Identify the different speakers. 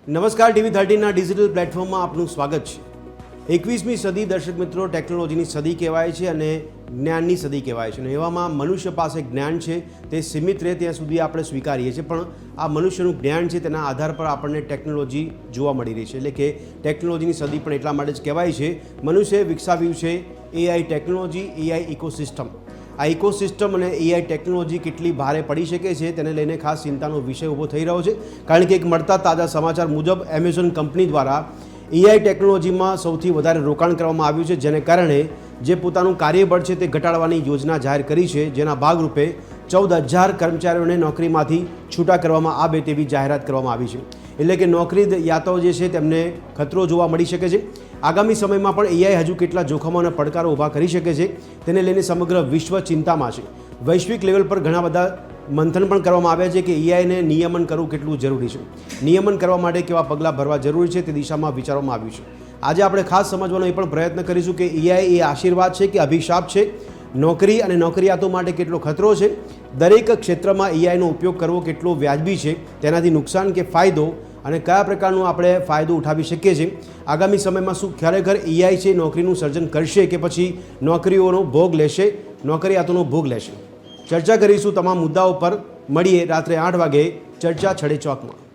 Speaker 1: નમસ્કાર, TV 13ના digital પ્લેટફોર્મમાં આપનું સ્વાગત છે। 21મી સદી દર્શક મિત્રો ટેકનોલોજીની સદી કહેવાય છે અને જ્ઞાનની સદી કહેવાય છે અને એવામાં મનુષ્ય પાસે જ્ઞાન છે તે સીમિત રહે ત્યાં સુધી આપણે સ્વીકારીએ છીએ, પણ આ મનુષ્યનું જ્ઞાન છે તેના આધાર પર આપણને ટેકનોલોજી જોવા મળી રહી છે। એટલે કે ટેકનોલોજીની સદી પણ એટલા માટે જ કહેવાય છે। મનુષ્યએ વિકસાવ્યું છે એઆઈ ટેકનોલોજી, એઆઈ ઇકોસિસ્ટમ। આ ઇકોસિસ્ટમ અને એઆઈ ટેકનોલોજી કેટલી ભારે પડી શકે છે તેને લઈને ખાસ ચિંતાનો વિષય ઊભો થઈ રહ્યો છે, કારણ કે એક મળતા તાજા સમાચાર મુજબ એમેઝોન કંપની દ્વારા એઆઈ ટેકનોલોજીમાં સૌથી વધારે રોકાણ કરવામાં આવ્યું છે, જેને કારણે જે પોતાનું કાર્યબળ છે તે ઘટાડવાની યોજના જાહેર કરી છે, જેના ભાગરૂપે 14,000 કર્મચારીઓને નોકરીમાંથી છૂટા કરવામાં આવે તેવી જાહેરાત કરવામાં આવી છે। એટલે કે નોકરીયાતો જે છે તેમને ખતરો જોવા મળી શકે છે। આગામી સમયમાં પણ એઆઈ હજુ કેટલા જોખમો અને પડકારો ઊભા કરી શકે છે તેને લઈને સમગ્ર વિશ્વ ચિંતામાં છે। વૈશ્વિક લેવલ પર ઘણા બધા મંથન પણ કરવામાં આવ્યા છે કે એઆઈને નિયમન કરવું કેટલું જરૂરી છે, નિયમન કરવા માટે કેવા પગલાં ભરવા જરૂરી છે તે દિશામાં વિચારવામાં આવ્યું છે। આજે આપણે ખાસ સમજવાનો એ પણ પ્રયત્ન કરીશું કે એઆઈ એ આશીર્વાદ છે કે અભિશાપ છે, નોકરી અને નોકરિયાતો માટે કેટલો ખતરો છે, દરેક ક્ષેત્રમાં એઆઈનો ઉપયોગ કરવો કેટલો વ્યાજબી છે, તેનાથી નુકસાન કે ફાયદો અને કયા પ્રકારનો આપણે ફાયદો ઉઠાવી શકીએ છીએ। આગામી સમયમાં શું ખરેખર એઆઈ છે નોકરીનું સર્જન કરશે કે પછી નોકરીઓનો ભોગ લેશે, નોકરિયાતોનો ભોગ લેશે? ચર્ચા કરીશું તમામ મુદ્દાઓ પર। મળીએ રાત્રે 8 વાગે ચર્ચા છડે ચોકમાં।